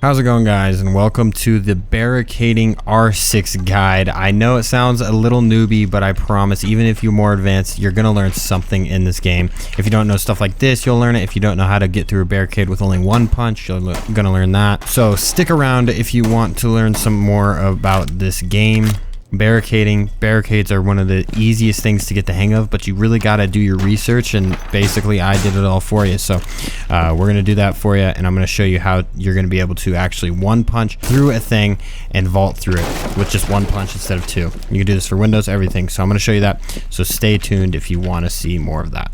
How's it going, guys, and welcome to the Barricading R6 guide. I know it sounds a little newbie, but I promise even if you're more advanced, you're gonna learn something in this game. If you don't know stuff like this, you'll learn it. If you don't know how to get through a barricade with only one punch, you're gonna learn that. So stick around if you want to learn some more about this game. Barricades are one of the easiest things to get the hang of, but you really got to do your research, and basically I did it all for you. So we're going to do that for you, and I'm going to show you how you're going to be able to actually one punch through a thing and vault through it with just one punch instead of two. You can do this for Windows, everything. So I'm going to show you that. So stay tuned if you want to see more of that.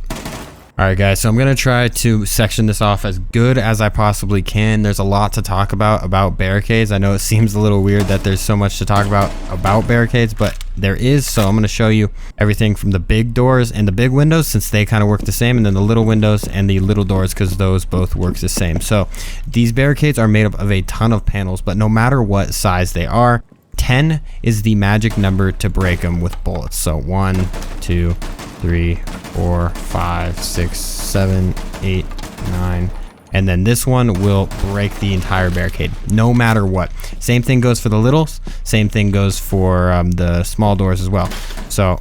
Alright guys, so I'm going to try to section this off as good as I possibly can. There's a lot to talk about barricades. I know it seems a little weird that there's so much to talk about barricades, but there is. So I'm going to show you everything from the big doors and the big windows, since they kind of work the same, and then the little windows and the little doors, because those both work the same. So these barricades are made up of a ton of panels, but no matter what size they are, 10 is the magic number to break them with bullets. So 1, 2, 3, 4, 5, 6, 7, 8, 9, and then this one will break the entire barricade no matter what. Same thing goes for the littles, same thing goes for the small doors as well. So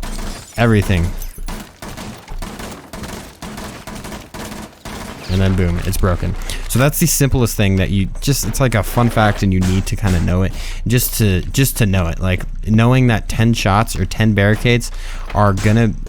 everything, and then boom, it's broken. So that's the simplest thing that it's like a fun fact, and you need to kind of know it just to know it. Like knowing that 10 shots or 10 barricades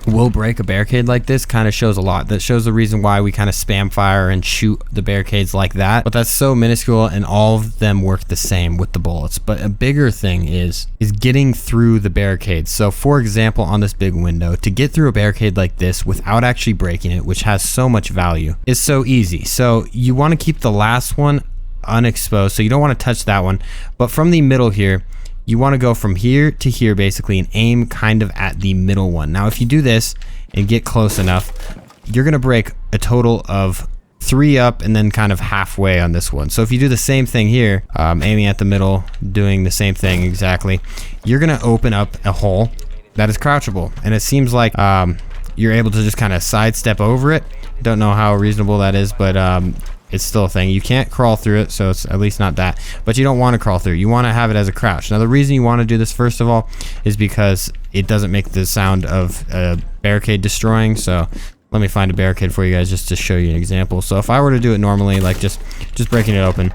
will break a barricade like this kind of shows a lot. That shows the reason why we kind of spam fire and shoot the barricades like that. But that's so minuscule, and all of them work the same with the bullets. But a bigger thing is getting through the barricades. So for example, on this big window, to get through a barricade like this without actually breaking it, which has so much value, is so easy. So you want to keep the last one unexposed, so you don't want to touch that one, but from the middle here, you want to go from here to here basically and aim kind of at the middle one. Now if you do this and get close enough, you're going to break a total of 3 up and then kind of halfway on this one. So if you do the same thing here, aiming at the middle, doing the same thing exactly, you're going to open up a hole that is crouchable, and it seems like you're able to just kind of sidestep over it. Don't know how reasonable that is, but it's still a thing. You can't crawl through it, so it's at least not that. But you don't want to crawl through. You want to have it as a crouch. Now the reason you want to do this, first of all, is because it doesn't make the sound of a barricade destroying. So let me find a barricade for you guys just to show you an example. So if I were to do it normally, like just breaking it open,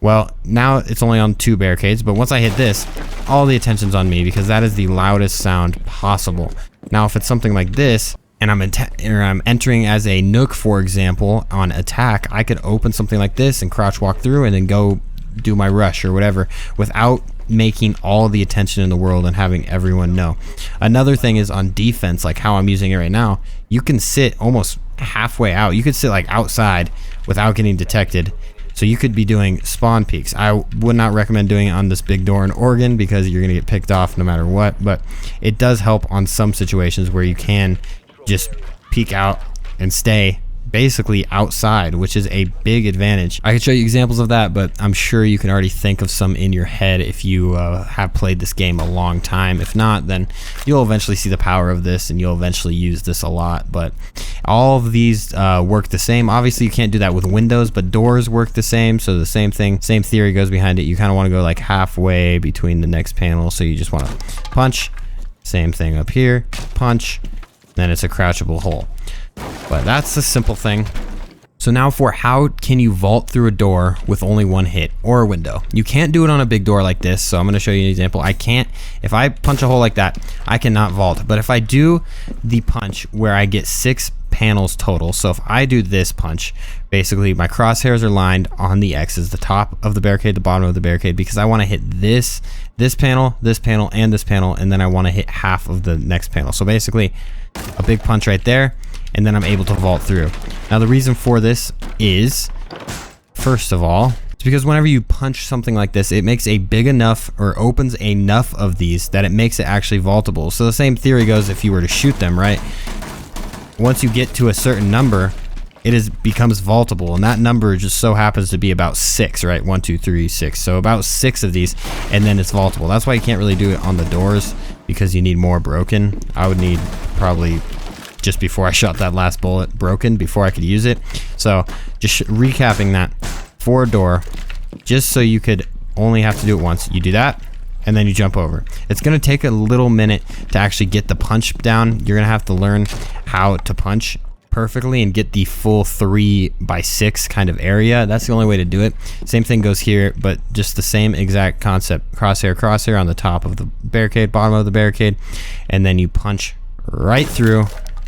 well, now it's only on 2 barricades, but once I hit this, all the attention's on me, because that is the loudest sound possible. Now if it's something like this, and I'm entering as a nook, for example, on attack, I could open something like this and crouch walk through and then go do my rush or whatever without making all the attention in the world and having everyone know. Another thing is on defense, like how I'm using it right now, you can sit almost halfway out. You could sit like outside without getting detected. So you could be doing spawn peeks. I would not recommend doing it on this big door in Oregon, because you're going to get picked off no matter what, but it does help on some situations where you can just peek out and stay basically outside, which is a big advantage. I could show you examples of that, but I'm sure you can already think of some in your head if you have played this game a long time. If not, then you'll eventually see the power of this, and you'll eventually use this a lot. But all of these work the same. Obviously you can't do that with windows, but doors work the same. So the same thing, same theory goes behind it. You kind of want to go like halfway between the next panel, so you just want to punch. Same thing up here, punch, then it's a crouchable hole. But that's the simple thing. So now for how can you vault through a door with only one hit, or a window. You can't do it on a big door like this, so I'm going to show you an example. I can't, if I punch a hole like that, I cannot vault. But if I do the punch where I get 6 panels total, so if I do this punch, basically my crosshairs are lined on the X's, the top of the barricade, the bottom of the barricade, because I want to hit this panel, and this panel, and then I want to hit half of the next panel. So basically a big punch right there, and then I'm able to vault through. Now the reason for this is, first of all, it's because whenever you punch something like this, it makes a big enough, or opens enough of these, that it makes it actually vaultable. So the same theory goes if you were to shoot them, right? Once you get to a certain number, it becomes vaultable, and that number just so happens to be about 6, right? 1, 2, 3, 6. So about 6 of these, and then it's vaultable. That's why you can't really do it on the doors, because you need more broken. I would need probably just before I shot that last bullet broken before I could use it. So just recapping that, for a door, just so you could only have to do it once. You do that, and then you jump over. It's gonna take a little minute to actually get the punch down. You're gonna have to learn how to punch perfectly and get the full 3x6 kind of area. That's the only way to do it. Same thing goes here, but just the same exact concept. Crosshair on the top of the barricade, bottom of the barricade, and then you punch right through,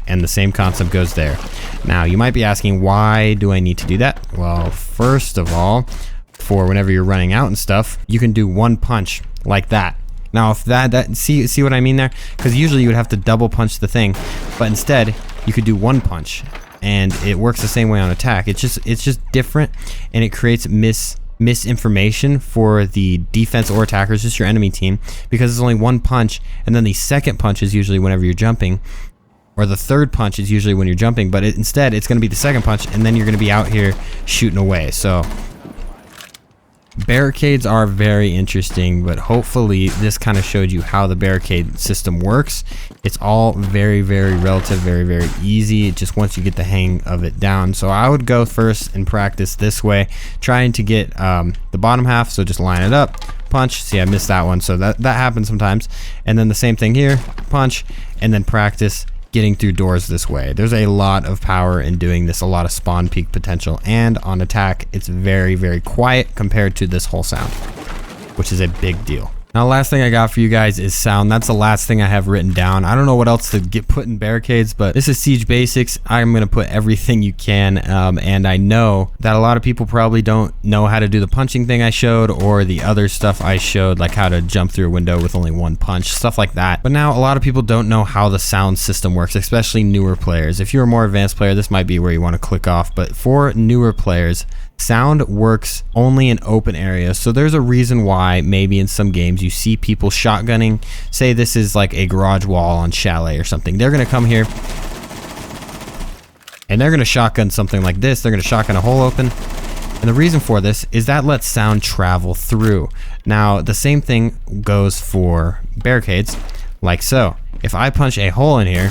and the same concept goes there. Now you might be asking, why do I need to do that? Well, first of all, for whenever you're running out and stuff, you can do one punch like that. Now if that see what I mean there? Because usually you would have to double punch the thing, but instead you could do one punch, and it works the same way on attack. It's just different, and it creates misinformation for the defense or attackers, just your enemy team, because it's only one punch, and then the second punch is usually whenever you're jumping, or the third punch is usually when you're jumping, but instead it's going to be the second punch, and then you're going to be out here shooting away. So barricades are very interesting, but hopefully this kind of showed you how the barricade system works. It's all very, very relative, very, very easy, just once you get the hang of it down. So I would go first and practice this way, trying to get the bottom half. So just line it up, punch. See, I missed that one, so that happens sometimes. And then the same thing here, punch, and then practice getting through doors this way. There's a lot of power in doing this, a lot of spawn peak potential, and on attack it's very, very quiet compared to this whole sound, which is a big deal. Now, the last thing I got for you guys is sound. That's the last thing I have written down. I don't know what else to get put in barricades, but this is Siege Basics. I'm going to put everything you can, and I know that a lot of people probably don't know how to do the punching thing I showed, or the other stuff I showed, like how to jump through a window with only one punch, stuff like that. But now a lot of people don't know how the sound system works, especially newer players. If you're a more advanced player, this might be where you want to click off, but for newer players, sound works only in open areas. So there's a reason why maybe in some games you see people shotgunning. Say this is like a garage wall on Chalet or something. They're going to come here and they're going to shotgun something like this. They're going to shotgun a hole open. And the reason for this is that lets sound travel through. Now, the same thing goes for barricades, like so. If I punch a hole in here,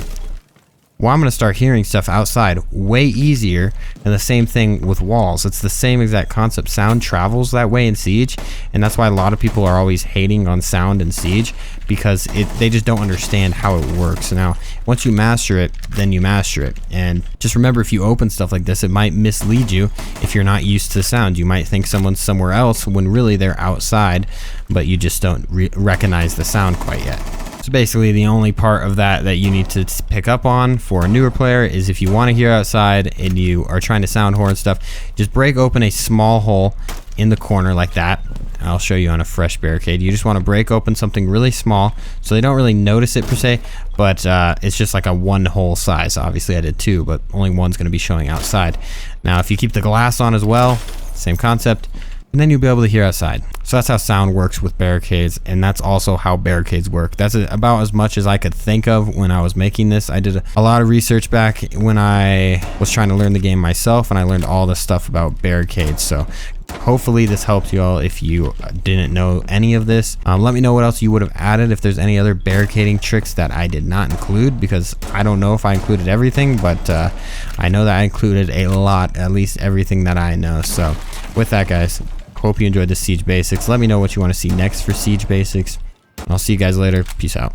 well, I'm going to start hearing stuff outside way easier, and the same thing with walls. It's the same exact concept. Sound travels that way in Siege, and that's why a lot of people are always hating on sound in Siege, because they just don't understand how it works. Now, once you master it, then you master it. And just remember, if you open stuff like this, it might mislead you if you're not used to sound. You might think someone's somewhere else when really they're outside, but you just don't recognize the sound quite yet. So basically the only part of that you need to pick up on for a newer player is if you want to hear outside and you are trying to sound horn stuff, just break open a small hole in the corner like that. I'll show you on a fresh barricade. You just want to break open something really small so they don't really notice it per se, but it's just like a one hole size. Obviously I did two, but only one's going to be showing outside. Now if you keep the glass on as well, same concept, and then you'll be able to hear outside. So that's how sound works with barricades, and that's also how barricades work. That's about as much as I could think of when I was making this. I did a lot of research back when I was trying to learn the game myself, and I learned all this stuff about barricades. So hopefully this helped you all if you didn't know any of this. Let me know what else you would have added, if there's any other barricading tricks that I did not include, because I don't know if I included everything, but I know that I included a lot, at least everything that I know. So with that, guys, hope you enjoyed the Siege Basics. Let me know what you want to see next for Siege Basics. I'll see you guys later. Peace out.